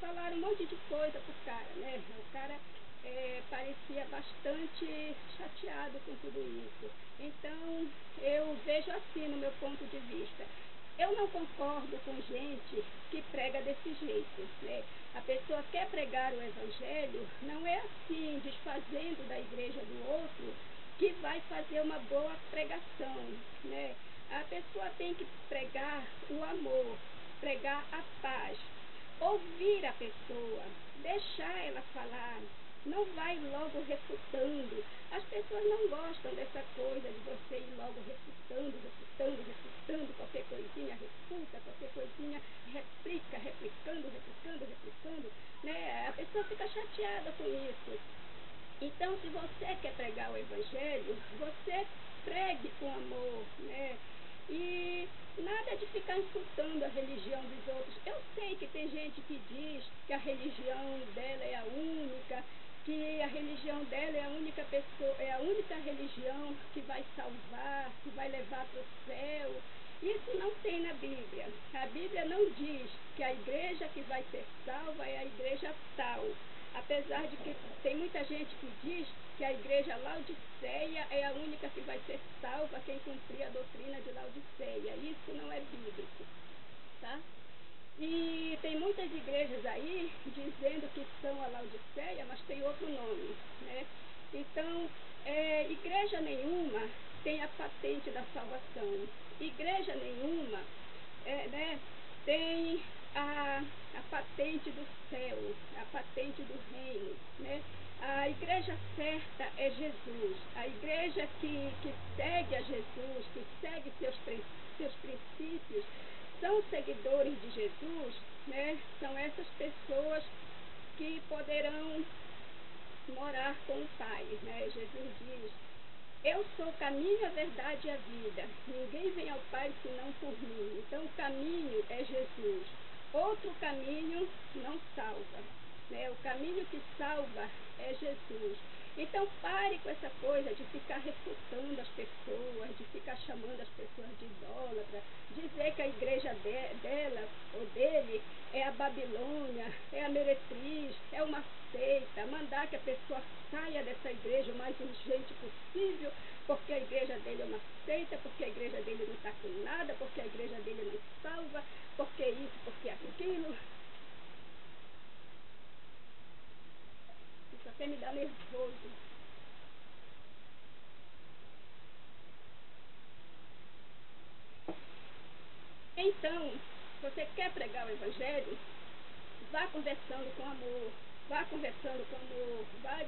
falaram um monte de coisa pro cara, né? O cara parecia bastante chateado com tudo isso. Então, eu vejo assim no meu ponto de vista. Eu não concordo com gente que prega desse jeito, né? A pessoa quer pregar o evangelho, não é assim, desfazendo da igreja do outro, que vai fazer uma boa pregação, né? A pessoa tem que pregar o amor, pregar a paz, ouvir a pessoa, deixar ela falar, não vai logo refutando. As pessoas não gostam dessa coisa de você ir logo refutando, refutando, refutando, qualquer coisinha refuta, qualquer coisinha replica, replicando, replicando, replicando, né? A pessoa fica chateada com isso. Então, se você quer pregar o evangelho, você pregue com amor, né? E nada de ficar insultando a religião dos outros. Eu sei que tem gente que diz que a religião dela é a única, que a religião dela é a única pessoa, é a única religião que vai salvar, que vai levar para o céu. Isso não tem na Bíblia. A Bíblia não diz que a igreja que vai ser salva é a igreja tal. Apesar de que tem muita gente que diz que a igreja Laodiceia é a única que vai ser salva quem cumprir a doutrina de Laodiceia. Isso não é bíblico, tá? E tem muitas igrejas aí dizendo que são a Laodiceia, mas tem outro nome, né? Então, igreja nenhuma tem a patente da salvação. Igreja nenhuma, né, tem a patente do céu, a patente do reino, né? A igreja certa é Jesus. A igreja que segue a Jesus, que segue seus princípios, são seguidores de Jesus, né? São essas pessoas que poderão morar com o Pai, né? Jesus diz: eu sou o caminho, a verdade e a vida. Ninguém vem ao Pai senão por mim. Então, o caminho é Jesus. Outro caminho não salva, né? O caminho que salva é Jesus. Então, pare com essa coisa de ficar refutando as pessoas, de ficar chamando as pessoas de idólatra, dizer que a igreja dela ou dele é a Babilônia, é a meretriz, é uma seita, mandar que a pessoa saia dessa igreja o mais urgente possível, porque a igreja dele é uma seita, porque a igreja dele não está com nada, porque a igreja dele não salva, porque isso, porque aquilo. Isso até me dá nervoso. Então, se você quer pregar o evangelho, vá conversando com amor, vá conversando com amor, vá